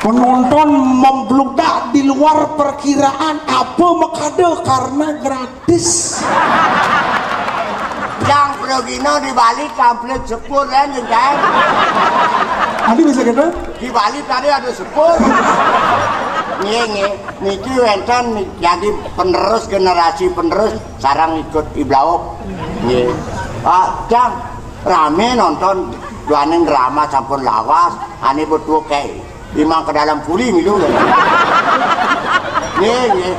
penonton membludak di luar perkiraan. Apa makade karena gratis. Yang Progino dibalik komplit sepur kan jengkai. Adi bisa kena? Di Bali tadi ada sepur. Niki wenten jadi penerus generasi penerus sarang ikut Iblaok. Nggih. Pak Jang rame nonton duaning drama sampun lawas, ane betul kayak imang ke dalam puling gitu. Nggih.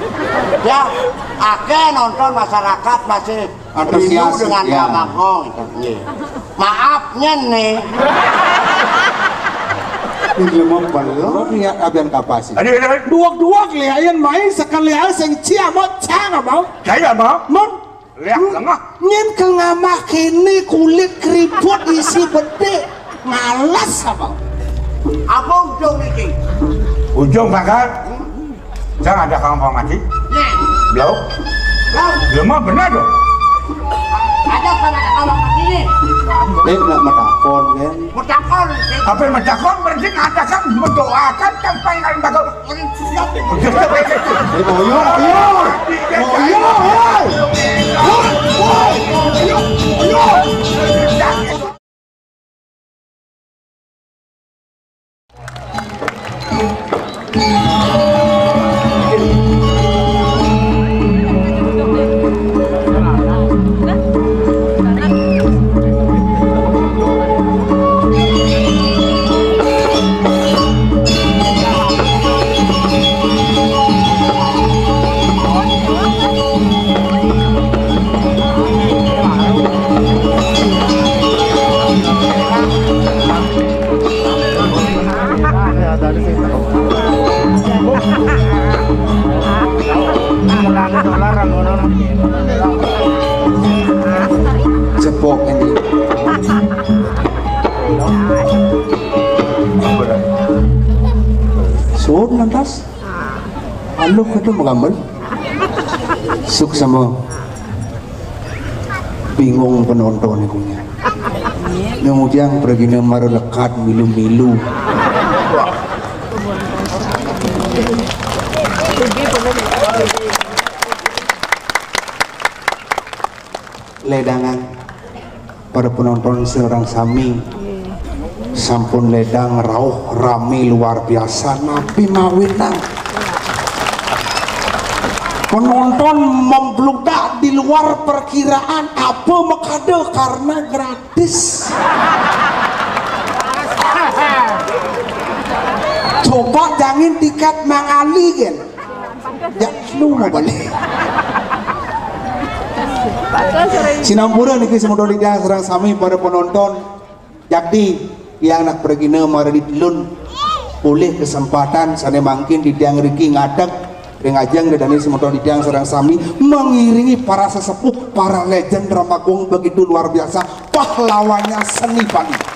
Ya, akeh nonton masyarakat masih rindu dengan drama kong. Nggih. Maafnya nih. Ini mau belum lihat abian kapasi. Dua kalian main sekali sing cia mau cang mau. Saya mau. Mon. Lihat tengah. Nyen kengamah kini kulit keriput isi bede ngalas apa? Apa ujung niki? Ujung bakal. Jangan ada kamu mati. Blau. Belum benar dong. Ada pada kawan ini. Nak metakon kan? Mutakon. Apa yang mencakon berarti ngadakan mendoakan kampanye kalian bakal Orang siap. Cepok ini. Suốt lantas. Halo itu mengambil. Suk sama bingung penonton ikunya. Kemudian pergi nomor lekat milu-milu. Ledangan para penonton seorang sami sampun ledang rauh rame luar biasa nabi mawinang penonton membludak di luar perkiraan. Apa makade karena gratis. Coba jangan tiket mangali kan ya lu mau balik Sinampura niki semua lidah serang sami pada penonton jadi yang nak pergi nama dilun boleh kesempatan sana mungkin di tiang riki ngadak ngajang dan ini semua lidah serang sami mengiringi para sesepuh para legend Ramagung begitu luar biasa pahlawannya seni Bali.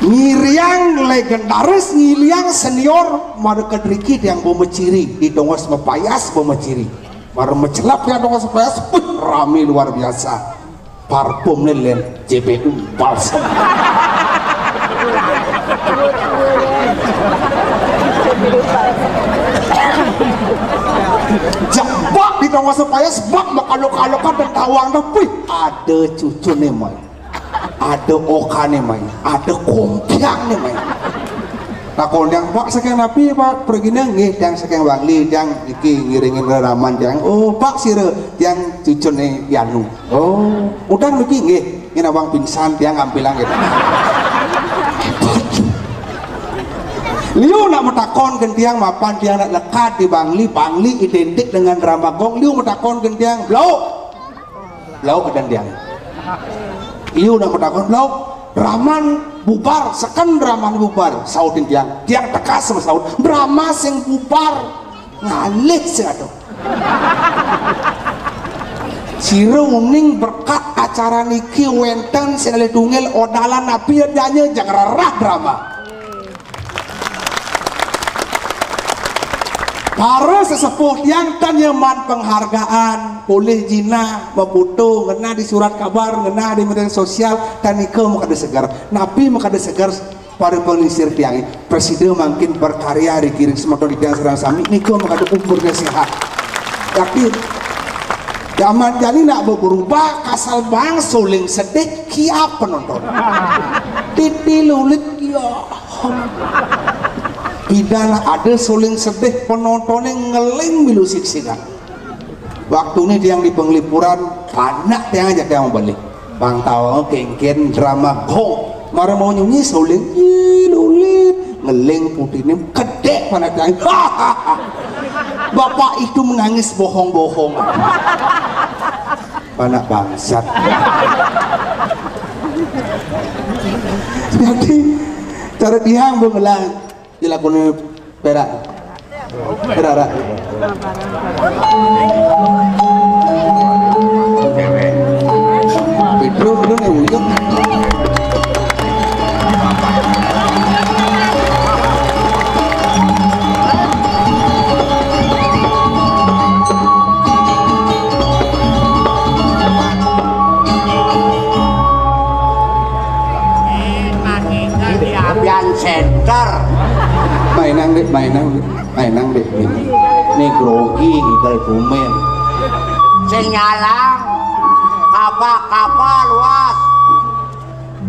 Ngiriang legendaris ngiliang senior madu kedriki yang bomeciri di dongos mepayas bomeciri baru mencelap ya dongos mepayas rame luar biasa parfum nelen JPU balsam jambak di dongos mepayas bak makalok-alokan dan tawang tapi ada cucu nih main ada okane main, ada kompiang nih main. Nah kalau yang pak sekian napi pak pergi nggih yang sekian wangli yang iki ngiringin reraman yang oh pak sire yang cucu nih Yanu oh udah lagi nggih ini abang pingsan yang ambilang gitu. Liu nak metakon gentiang mapan dia nak lekat di Bangli identik dengan Ramagong. Liu metakon gentiang blau kedentiang. Liu nak metakon blau Raman bubar sekan Raman bubar saudin tiang tekas sama saud Brahma sing bubar ngalih sing atuh Ciro uning berkat acara niki wenten sing tunggal odalan nabi nyanyi jangan rarah drama para sesepuh yang tanyaman penghargaan boleh jina membutuh ngena di surat kabar ngena di media sosial dan ike makada segar nabi makada segar para pengisir tiang presiden makin berkarya di kiri semoga di tiang serang sami niko mengadu umurnya sehat tapi zaman jadi nak berubah kasal bang suling sedih kia penonton titi lulit ya pidana ada suling sedih penontonnya ngeling milu siksikan waktu ini yang di penglipuran banyak yang aja yang balik bang tahu kengken drama gong marah mau nyanyi suling lulit ngeling putih ini gede pada yang bapak itu menangis bohong-bohong anak bangsat jadi cara dihang mengelang dilakukan perak perak Pedro nih ujung center mainang deh ini grogi gigal tumen sing nyalang kapal luas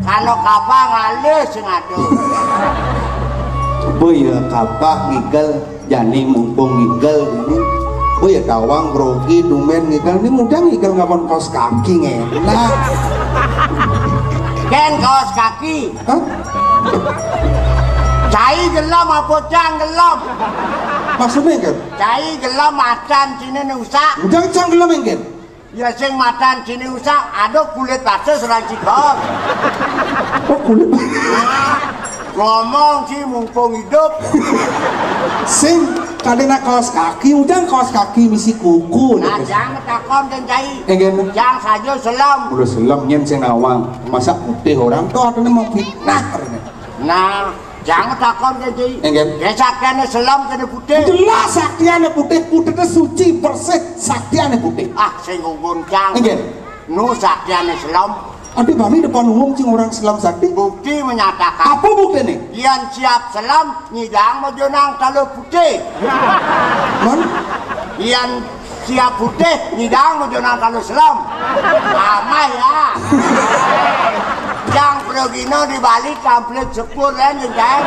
kano kapal ngalih sing aduh boy ya kapal gigal jani mumpung gigal ini boy ya tawang grogi tumen gigal ini mudah gigal ngapon kaos kaki ngelah ken kaos kaki hah? cai gelam apa cang gelam Maksudnya kan? cai gelam macan sini nusa Jangan canggelam kan? ya sing macan sini nusa ada kulit batu serang cikos Oh kulit ngomong sih mumpung hidup sing kadena kaos kaki udang kaos kaki misi kuku nah jangan takon dan cai Engen jangan saja selam udah selam nyen sing awang masa putih orang tuh ada mau fitnah nah jangan takon dan cai Engen saktiane selam kena putih jelas saktiane putih putihnya suci bersih saktiane putih sing guncang Engen nu saktiane selam adik kami depan umum sing orang selam sakti bukti menyatakan apa bukti nih? yang siap selam nyidang mojonang kalau putih Man? yang siap putih nyidang mojonang kalau selam amai ya yang progino dibalik komplit sepur kan jeng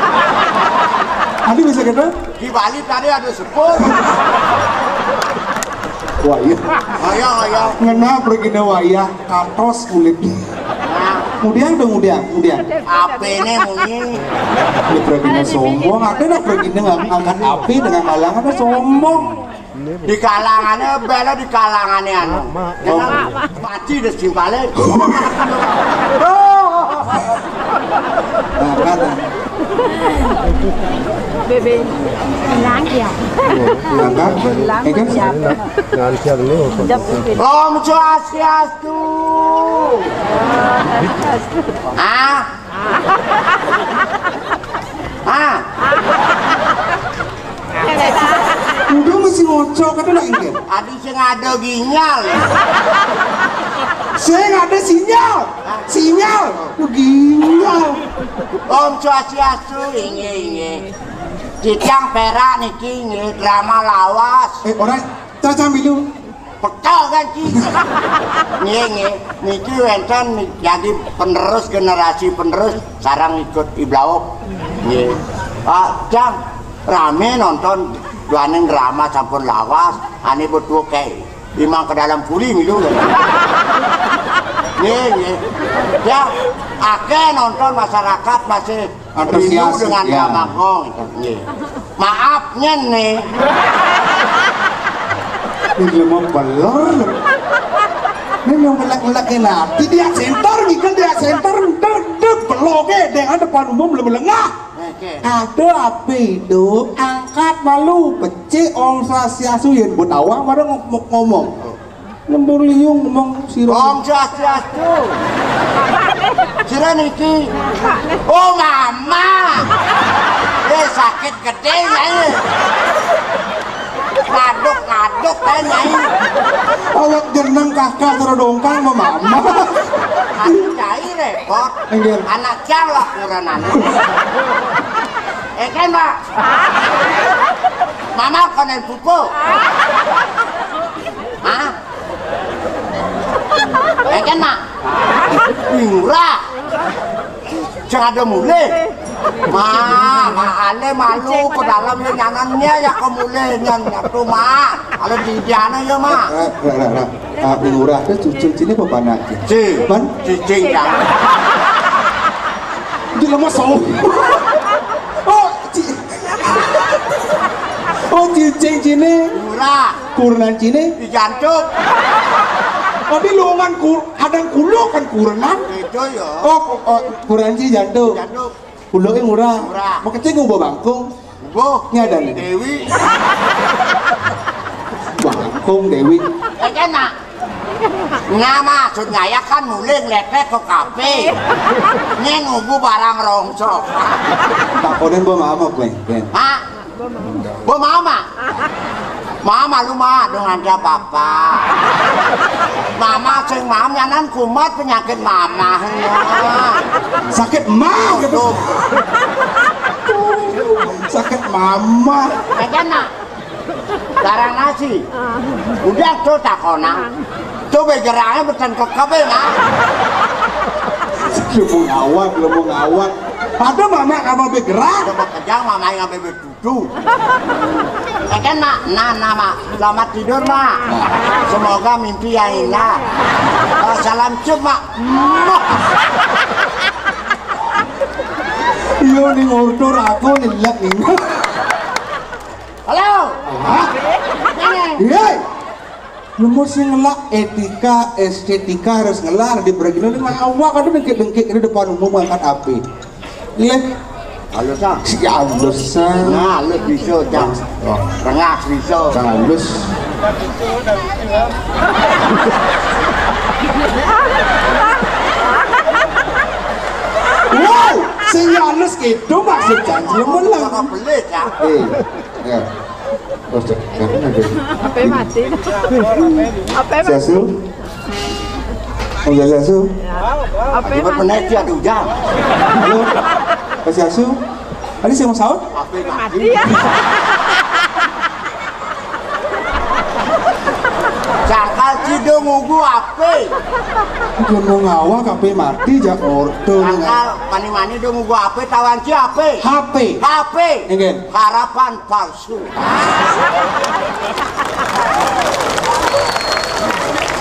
Adik bisa kata? dibalik tadi ada sepur Wah iya ayo ngena pergi na wayah katos kulit nah kemudian apa ini mungkin ini pergi na sombong ada nak pergi na ngangkat api dengan halangan na sombong di kalangannya bela di kalangannya anu mati udah simpale nah kata Bebe, lang ya. langkah ini kan Om Swastiastu. udah masih ngocok kata nak ingin Adi sing ada ginyal. saya nggak ada sinyal ginyal Om Swastiastu inge. Cicang perak niki inge drama lawas. orang caca milu Betul kan Ci? Nge niki wenten jadi penerus generasi penerus sarang ikut Iblaok. Nge. Cang rame nonton duaning drama sampun lawas, ane berdua kayak imang ke dalam puli milu. Nge. Ya, akeh nonton masyarakat masih rindu dengan drama kong. Maafnya nih. ini mau belor ini mau melak-melak nanti dia center beloknya dengan depan umum lebih lengah ada apa itu angkat malu pecik Om Swastiastu yang buat awang pada ngomong lembur liung ngomong siro Om Swastiastu. Sira niki. Oh mama. Sakit gede nyai. Ngaduk nyai. awak jeneng kakak terodongkang sama mama. Aku cai repot. Enggak. Anak jang lah kuranan. Kan Pak. Mama konen pupu. Hah? Kan Mak. Ura. Jangan ada mulai. Ale malu ke dalam nyanannya ya ke mulai nyanyi tuh Mak. Ada di diana ya Mak. Ura itu cucu sini apa nak? Ban cicing ya. Di lama sau. Oh cicing sini. Ura. Kurenan sini. Di jantung. Tapi luangan hadang kulo kan kurenan. Itu ya. Oh kurenan sini jantung. Jantung. Kuloke murah. Murah. Mau kecing ngubah bangkung. Boh. Nyada nih. Dewi. Bangkung Dewi. Kan Mak. Nama sungai kan mulai nglepek ke kafe. Ngubu barang rongsok. Takonin bawa mama gue. Hah? Bu mama. Mama lu mah dengan dia papa. Mama sing mam nyanan kumat penyakit mama. Sakit mah gitu. Sakit mama. Kan Nak. Garang nasi. Udah tuh takona. Coba gerangnya beten ke kafe Mak. Lembung awak. Ada mama kamu bergerak. Coba kejang mama yang sampai berdudu. Kan Mak, Mak, selamat tidur Mak. Semoga mimpi yang indah. Salam cup Mak. Iya nih ngordur aku nilak nih. Halo. Iya. Lu mesti ngelak etika, estetika harus ngelak di beragam ini mah awak ada bengkek-bengkek di depan umum angkat api. Lihat. Halo Sang. Si halus sang. Nah, halus bisa Sang. Rengas bisa. Halus. Wow, si halus gitu maksud janji lemelang. Kau beli Sang. Ya. Oh, jangan ada. Apa mati? Apa mati? Sasu. Oh, ya Sasu. Apa Cepat mati? menaiki ada hujan. Halo. Pak Sasu. Tadi saya mau sahur? Apa mati? Mati ya. Cakal cidung ngugu apa? Dia mau ngawak kape mati jak ordo. Cakal mani-mani dong ngugu apa? Tawan si apa? HP. HP. Enggak. Harapan palsu.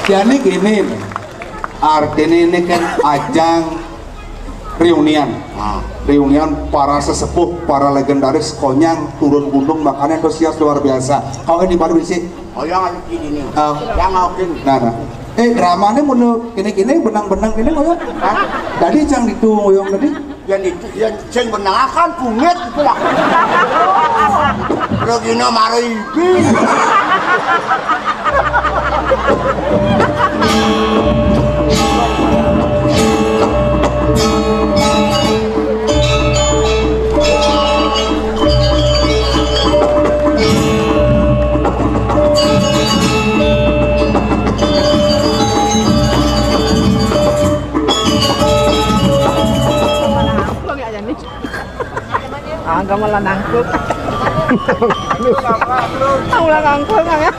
Jadi gini nih. Artinya ini kan ajang reunian. Reunian para sesepuh, para legendaris konyang turun gunung makannya antusias luar biasa. Kau ini baru sih. Oh yang ada gini nih. Yang ngaukin. Nah. Dramanya mau kini benang-benang ini ngoyong. Tadi cang itu ngoyong tadi. Yang ceng benangakan punget itu lah. Rogino maribi. Ang malah nangkuk. Ang malah nangkuk ya.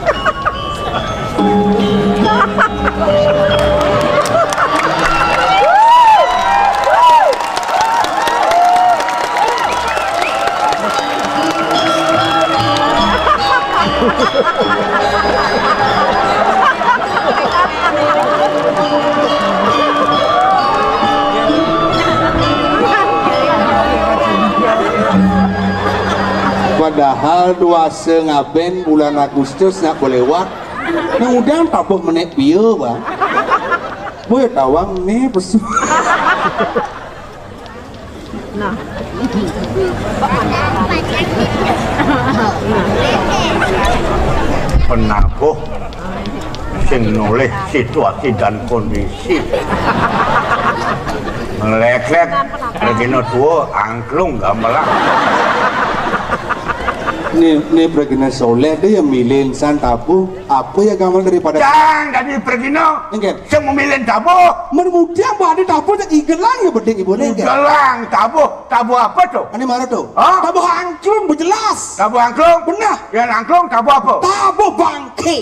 Padahal 2 ngaben bulan Agustus nak lewat. Nah udah tabuh menek pieu bang. Boy tawang nih pesu. Nah. Penabuh sing noleh situasi dan kondisi melek-lek regino tua angklung gamelan Nih Pregina soleh dia milih insan tabu apa ya gampang daripada Jangan jadi pergino. Enggak. Saya memilih tabu. Kemudian ada tabu tak igelang ya bedeng ibu nih Gelang tabu. Tabu apa tuh? ini mana tuh Hah? tabu angklung berjelas Tabu angklung. benar Yang angklung tabu apa? tabu bangke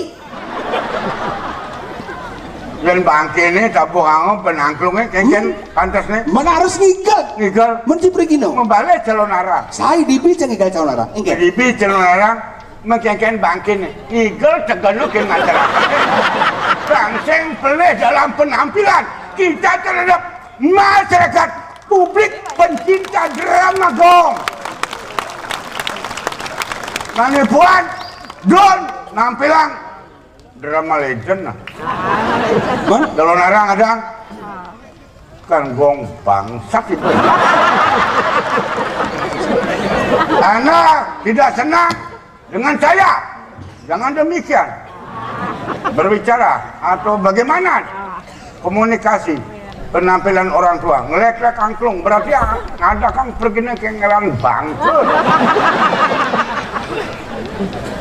Yang bangke ini tabu angklung penangklungnya kengken pantas nih. mana harus ngigel Ngigal. menci Pregino Membalik calon arah. saya dipiceng ngigel calon arah enggak Jadi bi calon arah. Mengkengken bangke nih. Ngigal tegalukin masyarakat. Langsung pelih dalam penampilan kita terhadap masyarakat publik pencinta drama gong. Nanti puan, Don, nampilan drama legend nah. man Dalam narang ada kan gong bangsat itu. Anda tidak senang dengan saya, jangan demikian. Berbicara atau bagaimana komunikasi penampilan orang tua ngelek-lek angklung berarti ada kang pergi kengelan bangkut.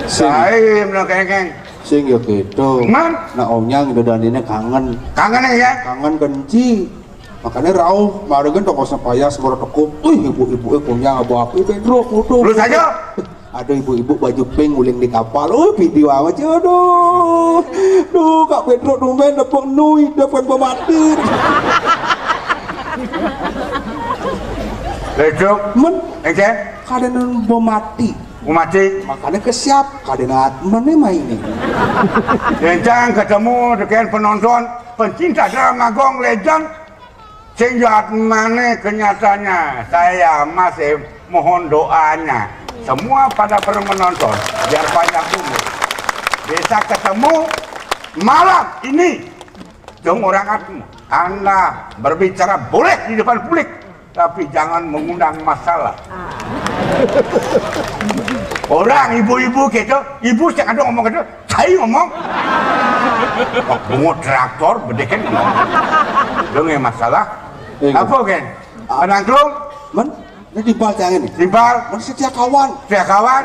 Saya menakeng sing yo gitu man nah omnya ngedandine kangen kangen ya kangen kenci makanya rauh marengen toko sepaya semua tekuk ibu-ibu punya abu api Pedro foto lu saja ada ibu-ibu baju pink nguling di kapal video aja aduh Kak Pedro tumben dapat nui dapat pematir lecuk men oke kadang mati mati makanya kesiap kadang mana main ini Jangan ketemu dengan penonton pencinta drama gong legend sehingga mana kenyataannya saya masih mohon doanya semua pada menonton biar panjang umur bisa ketemu malam ini dong orang Anda berbicara boleh di depan publik tapi jangan mengundang masalah orang ibu-ibu gitu ibu yang ada ngomong gitu saya ngomong kok bungo traktor bedekan dong yang masalah apa kan penangklung men ini dibaca ini timbal masih setiap kawan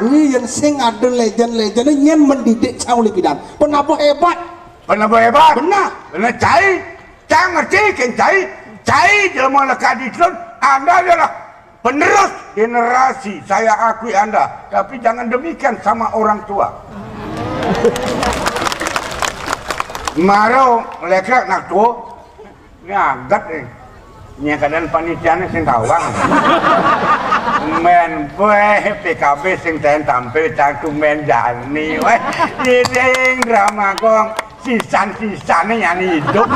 yang sing ada legend-legendnya nyen mendidik cang lipidan penabuh hebat penabuh hebat benar benar cai cang ngerti kan cai dalam lekat di Anda adalah penerus generasi saya akui Anda tapi jangan demikian sama orang tua Maro lekrak nak tua ngagat nih nya keadaan panitianya sing tawang men PKB sing ten tampil cangku men jani weh sing drama gong sisan-sisannya nyanyi hidup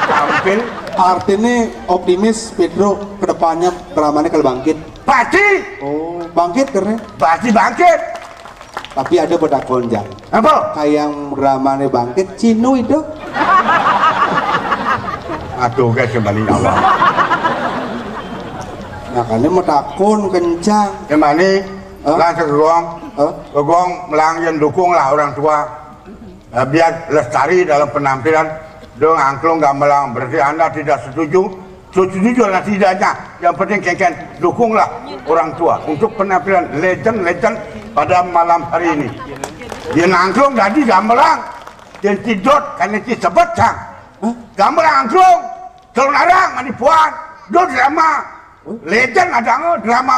tampil artinya optimis Pedro kedepannya dramanya kalau bangkit pasti oh bangkit karena pasti bangkit tapi ada beda konjang apa? kayak dramanya bangkit Cino itu aduh guys kembali Allah makanya metakun kencang kembali langsung ke gong melang yang dukung lah orang tua biar lestari dalam penampilan dong angklung gamelang berarti Anda tidak setuju lah tidaknya yang penting kengken dukunglah orang tua untuk penampilan legend pada malam hari ini dia angklung jadi gamelang dan tidot karena disebut cang gamelang angklung telur narang manipuan do drama legend ada drama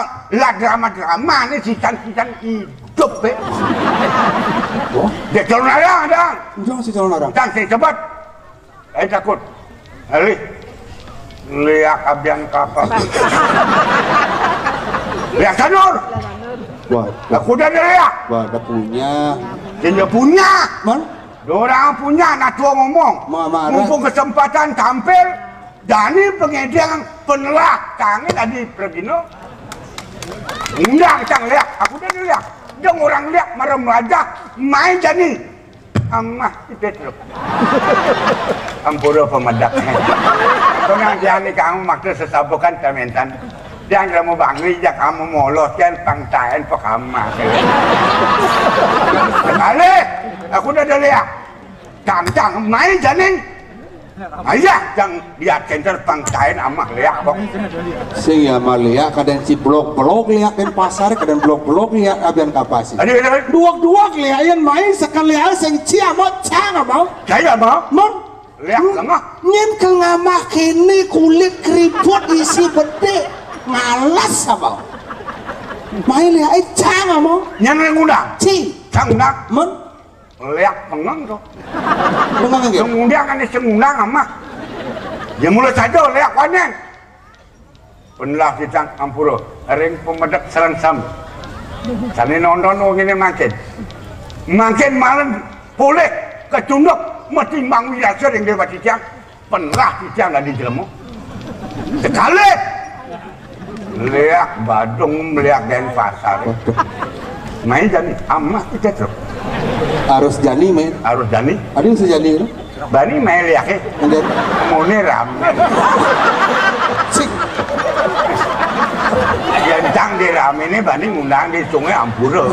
ini sisan hidup dia telur narang ada jangan si calon orang dan saya cepat takut lihat abian kapal lihat sanur wah aku udah lihat ada punya dia punya man orang punya nak tua ngomong mumpung kesempatan tampil Dani pengedian penelak tangan tadi Pregino undang cang lihat aku udah lihat dong orang lihat marah aja main jadi amah itu ampura pemadak yang jani kamu maksud sesabukan tementan yang kamu bangri jak kamu molos kan pangtain pekama sekali aku udah lihat cang main jadi Ayah yang dia center pangkain amah leak kok. Sing ya malia kadang si blok-blok lihat den pasar kadang blok-blok lihat abian kapasi. Ada. Dua-dua liayan main sekali lihat sing cia mau cang mau. Saya mau. Mon Leak lengah. nyen ke ngamah kini kulit keriput isi bede ngalas apa? Main lihat cang mau. Nyen ngundang. Ci Cang nak. mon Leak pengang tuh. bengang gitu. Sengundang kan sengundang amah. Ya mulai saja leak wanen. Penlah ditang ampuro. Ring pemedak seransam. Sani nonton ini makin. Makin malam boleh kecunduk mesti mangu yasir yang dewa cicang. Penlah cicang dan dijelemu. Sekali. Leak Badung, leak Denpasar. Main jadi amah kita terus. Harus jani men. Harus jani. Ada yang sejani itu. Bani main liaknya. Kemudian Mune rame. cik Yang cang di rame ini bani ngundang di sungai Ampura.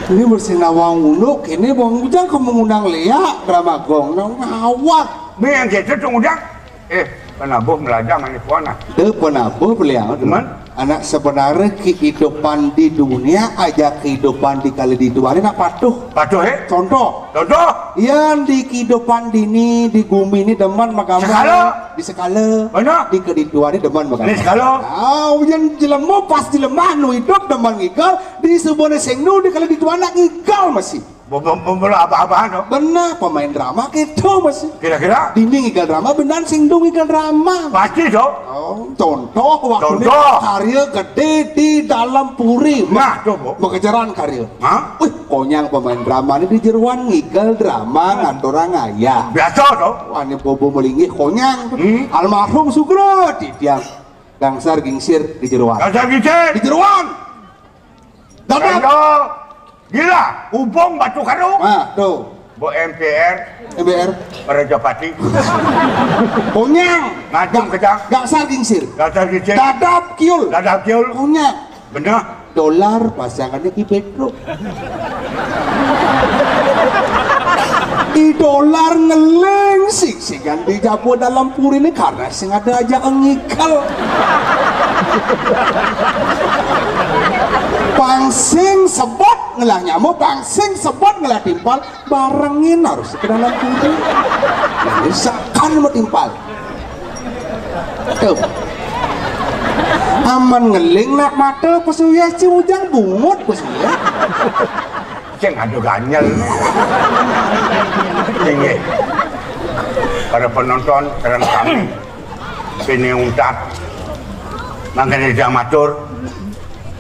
ini bersinawang unduk ini bang ujang ke mengundang Lea drama gong ngawak Ini yang kita ngundang. Penabuh melajang ini puana. de penabuh beliau Teman? anak sebenarnya kehidupan di dunia aja kehidupan di kali di dunia nak patuh Patuh contoh Contoh. yang di kehidupan dini di bumi ini deman magamang Sekala. di sekala Mana? di kehidupan ini deman magamang Ini sekala. yang jelema pas jelema nu hidup deman ngigal di sebuah sengnu di kali di dunia ngigal masih Bola apa-apaan tuh. benar pemain drama gitu masih Kira-kira. dinding ikan drama benar sing dung ikan drama Pasti tuh. oh, contoh waktu ini Contoh. karya gede di dalam puri Nah, tuh, Bu. mengejaran karya Hah? wih konyang pemain drama ini di jeruan ngigal drama ngantorang ayah Biasa tuh. wani bobo melingih konyang almarhum Sugro di tiang gangsar gingsir di jeruan Kasar gicet. di jeruan dapat Kendo. Gila. Ubung batu karung. ah tuh Bu MPR. MBR Rajapati. konyang Ngacung kejang. gangsar gingsir Kasar gicet. dadap kiul Dadah kiul. konyang Bener. dolar pasangannya Ki Petro di dolar ngeleng sing ganti jabu dalam puri ini karena sing ada aja ngikal pangsing sebot ngelah nyamuk pangsing sebot ngelah timpal barengin harus ke dalam puri ini sekan mau timpal tuh aman ngeling nak mata pesuya si ujang bungut pesuya Ceng adu ganyel. Tinggi. Para penonton dan kami Pini Untat makin dijang matur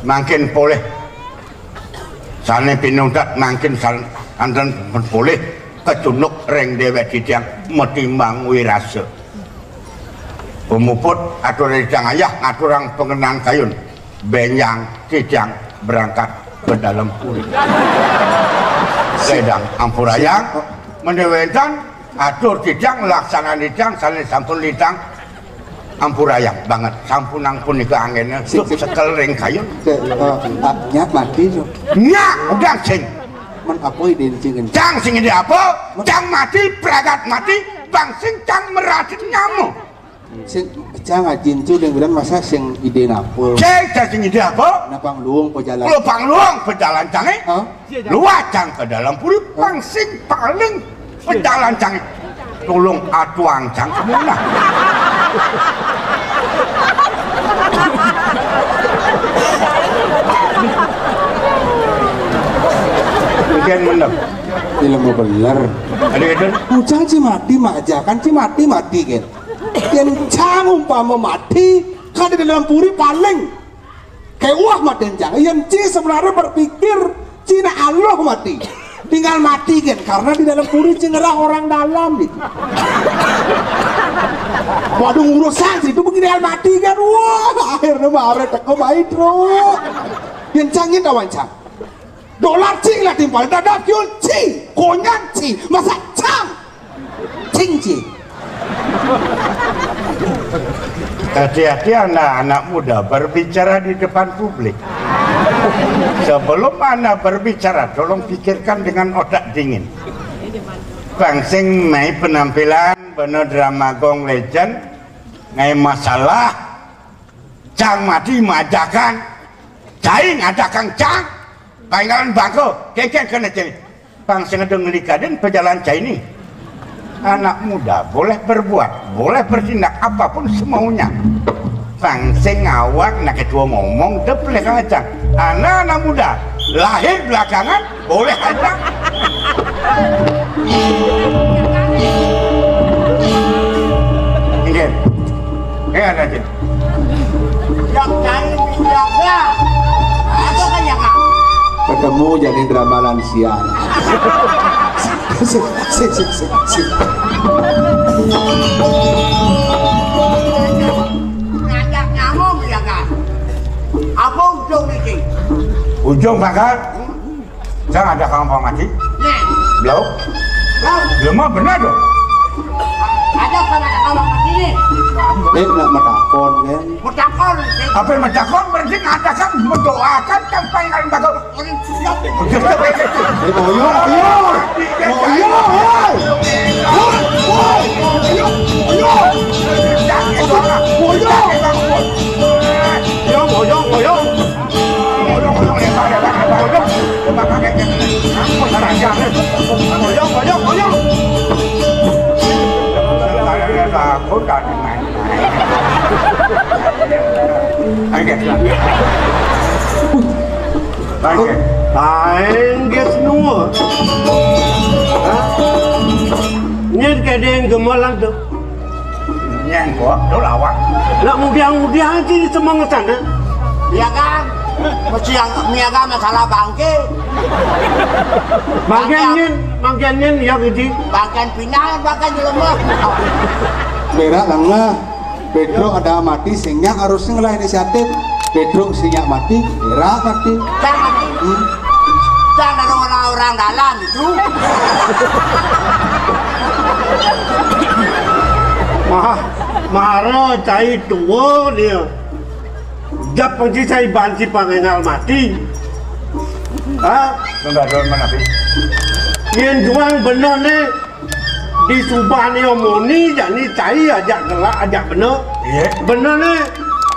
makin boleh sana Pini Untat makin anten boleh kecunuk reng dewek dijang metimbang wirase pemuput atur dijang ayah aturang pengenang kayun benyang dijang berangkat ke dalam puri sedang ampurayang mendewetan atur dijang laksana dijang saling sampun lidang ampurayang banget sampunang punika anginnya suk sekel ring kayun nyak mati tuh nyak udah sing men apa ide cingin cang sing ide apa cang mati pragat mati bang sing cang meracit nyamuk sing cang ngajin tuh yang bilang masa sing ide napa cek sing ide apa napang luung pejalan lu pangluang pejalan cange Hah? luar cang ke dalam puri bang sing paling pejalan cange tolong atuang cang semua Ikan menang. ilmu beler Ada itu? ujang cimati majakan cimati mati kan yang cang umpama mati kan di dalam puri paling kayak wah mati cang yang ci sebenarnya berpikir Cina Allah mati tinggal mati kan karena di dalam puri cenderang orang dalam gitu waduh urusan sih itu begini mati kan wah akhirnya marah teko baik bro yang cangin kawan cang dolar cing lah timpal dadap yul cing konyan cing masa cang cing cing Hati-hati anak-anak muda berbicara di depan publik. Sebelum Anda berbicara, tolong pikirkan dengan otak dingin. Bang sing mai penampilan bener drama Gong Legend ngai masalah Cang mati majakan Cai ngadakan Cang panggalan bangko keken kena cai Bang sing ada ngelikaden pejalan Cai ini anak muda boleh berbuat boleh bertindak apapun semaunya Bang sing ngawak nak ketua ngomong deplek aja anak muda lahir belakangan boleh aja Ingin ada aja yang cari menjaga apa kan ya kak ketemu jadi drama lansia ngajak nyamuk ya kak apa ujung ini ujung bakal jangan ada kamu mati nih belum belum benar dong ada kamar ini nak matakon kan mutakon apa yang menjakon berarti ngadakan mendoakan kampanye kalian bakal siap Angges nuo. Nyen kedeng gemalang tu. Nyen kok, do lawak. Nak mudiang di semangat sana. ya kan mesti yang miaga masalah bangke Bangkian yang ini. bangkian pinang bangkian lemah berak langah Pedro ada mati sehingga harusnya ngelah inisiatif Pedro sehingga mati berak mati jangan orang-orang dalam itu Mahara cai tua dia. Jap pangci cai banci pangengal mati. Enggak ada mana sih? Yang juang benar ni di Subah ni omoni jadi cai ajak gelak ajak benar. Iya. Benar ni.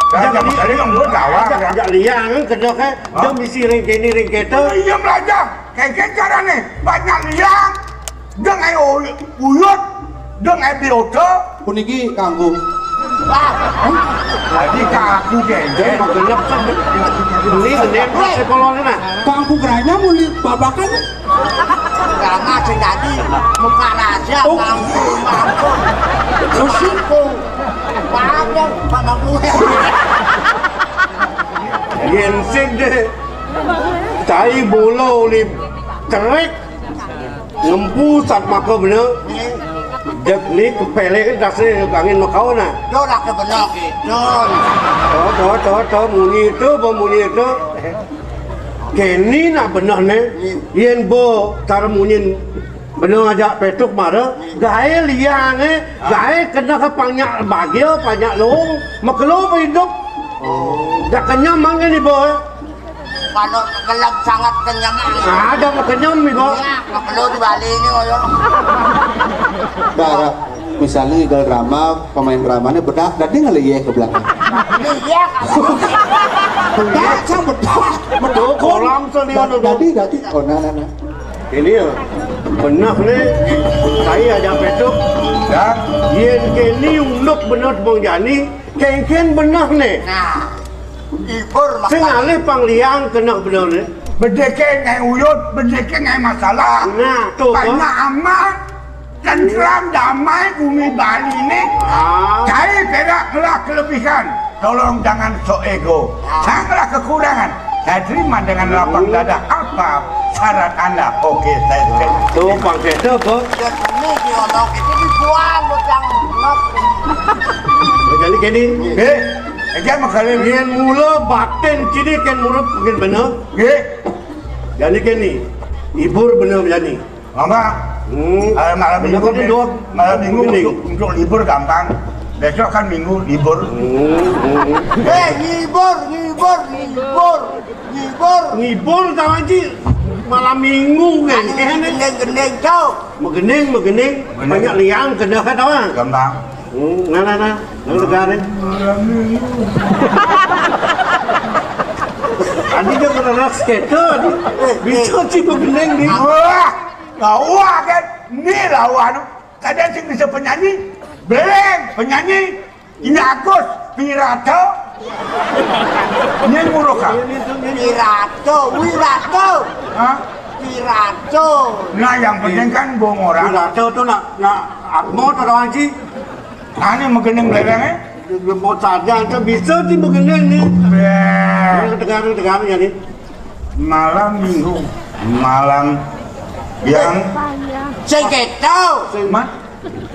Ajak kali yang dua kawan. Ajak liang kedok ke. Dia misi ringkini ringketa. Iya belajar. Kayak cara ni banyak liang. Dengan uyut. Dengan biota. puniki kanggo Jadi kaku gengge. Gelap kan. Ini kenem sekolah ni nak. kanggo geranya muli babakan karena jadi muka raja mampu usiku pada pada gue Gensik deh. Cai bolo ni terek. Ngempu sat maka bener. Dek ni kepelek dah se angin makau na. do dah ke benar gitu To muni itu. Kini nak benar ni. Yen bo cara munyin benar ajak petuk mara. Gaya liang gaya kena ke panyak bagio panyak long. Makelo hidup. Dah kenyam mangan ni bo. kalau gelap sangat kenyang Ada kenyam ni bo. nggak perlu di Bali ini koyo darah misalnya igal drama pemain dramanya bedak dan dia ngelih ke belakang iya kalau bedak sang bedak Kolam selia tu. dadi oh nah Ini ya. Benar ni. Saya ajak petuk. Dan Yen kini unduk benar bang jani. Ken benar ni. nah ibur Sengalih pangliang kena benar ni. berdeke ngai uyut, berdeke ngai masalah. Nah, tu Banyak aman. Tentram damai bumi Bali ni. Cari peraklah kelebihan. Tolong jangan sok ego. Janganlah kekurangan. Saya terima dengan lapang dada. Apa syarat anda? Okey, saya terima. Tu pakai tu apa? ini diolok itu dibuang yang ngap Jadi kini. Jangan makhluk. Yen mula batin kini ken mula mungkin benar. Jadi kini. Ibur benar jadi. Mama. Malam minggu untuk libur gampang. Besok kan minggu libur. ngibur Ngibur tahu haji. malam minggu kan. Gendeng-gendeng cok. Megening, banyak liang kena kan orang. Gampang. Nah, negara. Adi dia kena skater, bisa sih megening di. Wah kan, ni lawan. Kadang sih bisa penyanyi, beleng penyanyi, ini Agus, Pirato, ini Muroka. Wirato. Hah? Pirato. Nah yang penting kan bohong orang. Pirato tu nak akmo tu orang sih. Ini megening belengnya. Mau saja tu bisa sih megening ni. Negara jadi. Malam minggu, malam yang Seketo. mat.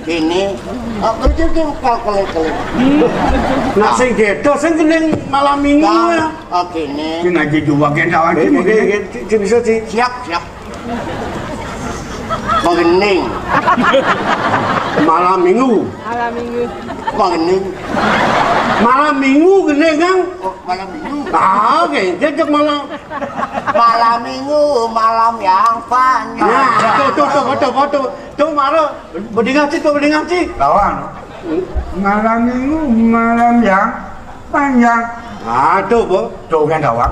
Ini. Berjudi kali. Nak sing gedo sing kening malam minggu ya. Oke nih. Kena juga kendawan sih. Bisa sih. Siap. Mengening. Malam minggu. Mengening. Malam minggu kening kan. Malam minggu. Ah, oke, jejak malam. Malam minggu, malam yang panjang. Nah, tuh, tuh, Maro, berdengar sih. Lawan. Malam minggu, malam yang panjang. Ah, tuh, Bu. Tuh kan dawang.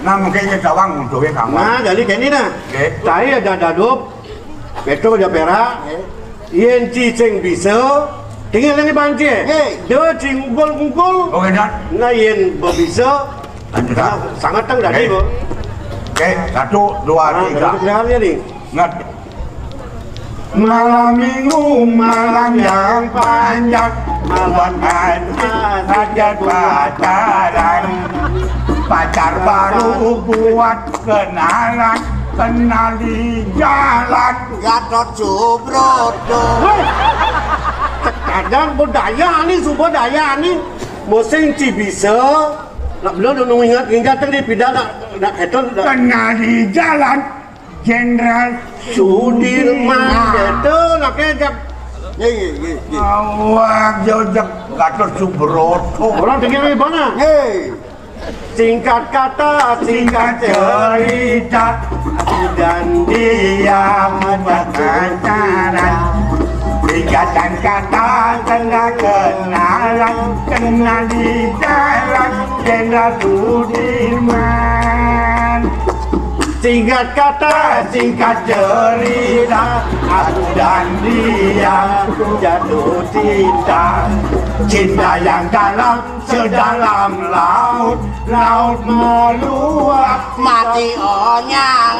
Nah mungkin dia dawang untuk yang kamu. Nah, jadi kayak ini nah. Oke. Saya ada dadup, Petro ada perak, Yen cicing bisa, tinggal lagi banci. Dia cing ungkul. Oke dan. Nah, Yen bisa, Lanjut tak? sangat tang dari Bu. Oke, 1, 2, 3. Dengarnya nih. Ngat. Malam minggu, malam yang panjang, malam hajat pacaran. Pacar baru buat kenalan, kenal di jalan. Gatot Subroto. Kadang budaya ni, musim bisa. Nak belum ingat tadi pindah nak eton. Kenal di jalan, Jenderal Sudirman itu nak kejap. Awak jauh Gatot Subroto. Orang dengar di mana? Singkat kata, singkat cerita, dan dia berpacaran. Ikatan kata tengah kenalan, kenal di jalan, Jenderal Sudirman. Singkat kata, singkat cerita, aku dan dia jatuh cinta. Cinta yang dalam, sedalam laut, laut meluap. Mati onyang.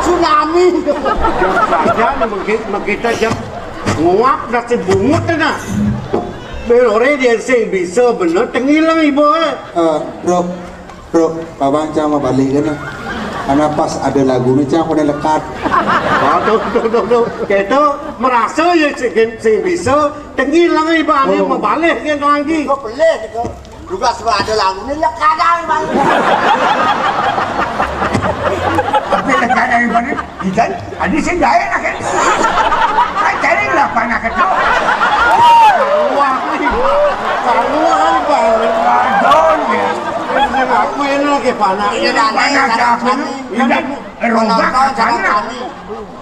Tsunami. Saja kita jam nguap dah si bungut na. Belore dia sing bisa bener tengilang ibu. Bro, babang cama balik kan? Karena pas ada lagu ni cang kena lekat. Tuh. Kita merasa ya sing bisa tengilang ibu ni membalik kan lagi. Kau pelih kau. Juga sebab ada lagu ni lekadang bang. Tapi lekat dari mana? Ikan, ada sih gaya nak kan? Kan cari berapa nak kau? Wah, bang. Adon ya. Aku ini lagi panas. Ini danai sangat kami. Penonton sangat kami.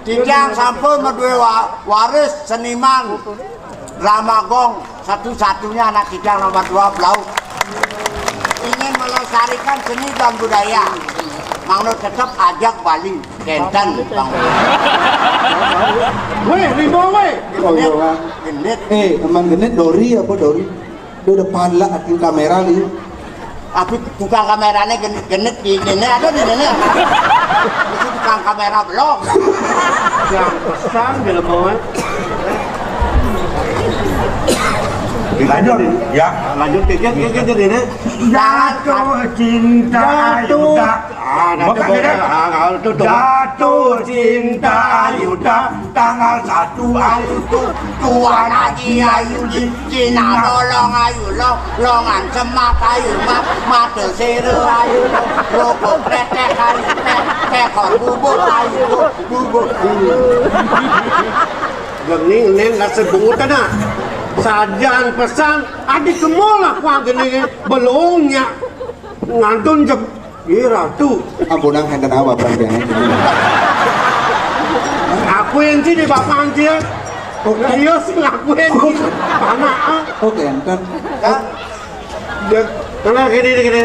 Dijang sampun berdua waris seniman Ramagong, satu-satunya anak Kijang nomor 2 Blau. Ingin melestarikan seni dan budaya. Mangno tetap ajak Bali, Kenten, Bang. Weh, ribu weh. Genit. Emang genit Dori apa Dori? Dia depan lah atin kamera ni. Tapi tukang kameranya genit di nenek ada di nenek. Itu tukang kamera belum. Yang pesan bila bawa. Lanjut, ya. Lanjut tiket jadi ni. Jatuh cinta Yuda. Jatuh cinta Yuda. Tanggal 1 Agustus. Tuan Haji Ayu Cina bolong ayu longan semak ayu mata seru ayu loko kretek ayu tekor bubuk ayu bubuk. Gening neng nasi bungut na. Sajan pesan adik kemolah kuang gini belongnya. ngantun jek iya ratu Ampunang henten awak berarti. aku yang sih di bapak anjir iya sih ngakuin anak Oke, henten. karena gini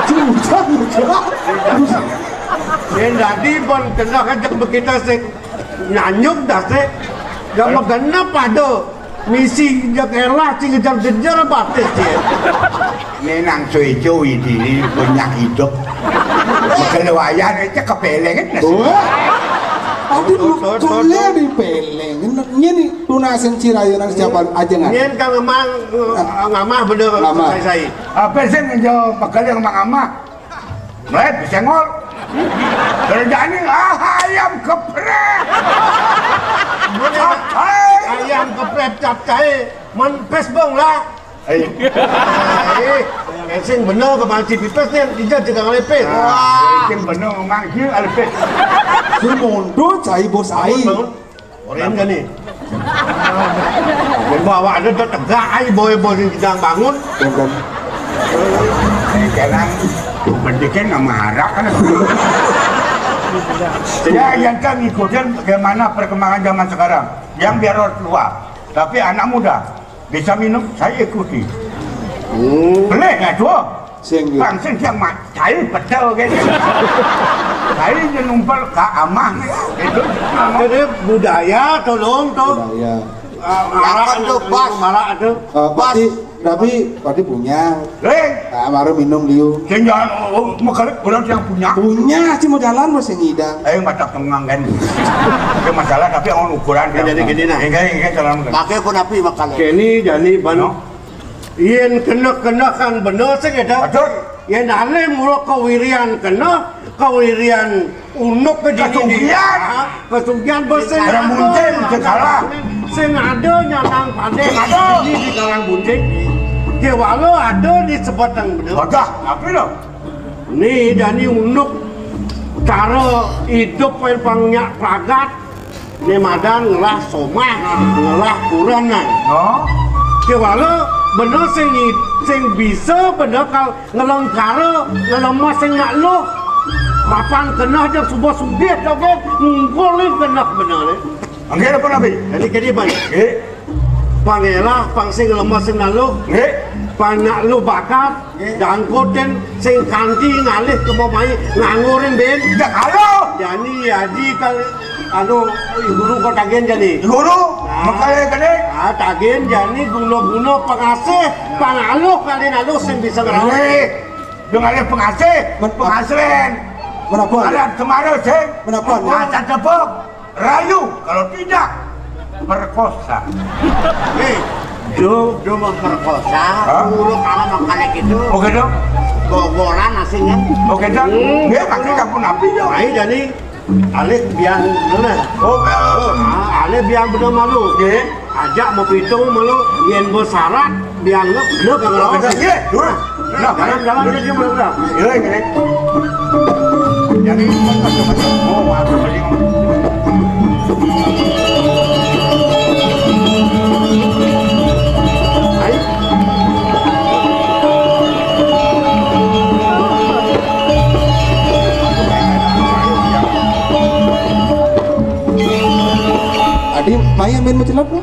Jujur. yang tadi pun kena kajak begitu sih nyanyuk dah sih gak mau kena pada misi jak elah sih kejar-kejar batis sih Ini nang cuy-cuy di banyak hidup. Keluayan aja kepelengan nasi. Tadi kole di peleng. Ini tunasin cirayunan siapa aja nggak? ini kan memang ngamah bener Ngamah. saya Apa sih ngejo pekerjaan mang ama? Mulai bisa ngol. Kerjaan ini ayam geprek. ayam geprek capcay menpes bang lah sing bener ke panci pipes nih tidak juga ngelepes Yang benar mang dia alpes. Sumondo cai bos ai. orang kan nih dan bawa ada tegak ay boy-boy yang sedang bangun Henten. Sekarang pendidikan nggak marah kan? Ya yang kan ngikutin bagaimana perkembangan zaman sekarang. Yang biar orang tua, tapi anak muda bisa minum, saya ikuti. Boleh nggak tuh? Sing gitu. Langsung yang mak, saya betul gitu. Saya numpel ke amah itu. jadi budaya tolong tuh Ya. Jangan tuh, Bos. malah tuh Tapi punya. Leng, Baru minum liu. jangan makarik orang yang punya. Punya sih mau jalan masih ngidang. Mata tengang kan. Itu masalah tapi orang ukuran. Jadi gini nah. Enggak jalan. Pakai pun api makan. Kini jadi ban yen kena kan bener sih kita Betul. yen ale mulu kewirian kena kewirian unuk ke dini Kesugihan. kesugihan bersih Orang bunceng, segala. sing ada nyanang pandai Sing ada. ini di kalang bunceng ke walau ada di sebatang bener Wadah, apa lo? nih dani unuk cara hidup yang pangnya pragat nih madan ngelah somah ngelah kuranan No. ke walau bener sing bisa bener kal ngelengkara ngelemah sing nak lo papan kena aja sebuah suget oke ngulin kena bener ni Angger apa nabi? jadi kini banyak Nggih. pangelah pang sing lemah sing nak lo Nggih. panak lo bakat dan koten sing kanti ngalih ke mamai ngangurin ben Ya kalau jadi haji kali anu guru kau tagihan jadi guru makanya kene. tagihan jadi guna-guna pengasih pangaluh kali naluh sing bisa ngerawat Nggih. Dengan ada penghasilan. Kenapa? Ada kemarin sih. Kenapa? Masa tepuk. Rayu. Kalau tidak perkosa. Do memperkosa, Hah? urut ala makan gitu, Oke dong. gogoran asingnya. Oke dong. Nggih, maksudnya kamu nabi dong. Ai jadi alih biang bener Oh, alih biang bener malu nggih. ajak mau pitung malu yen bersyarat biang lo bener kan Oke dong. Nggih, dulu. Nah, dalam dia bener Iya, ini. Jadi, oh, apa tadi? ai Adi, Maya main macam apa?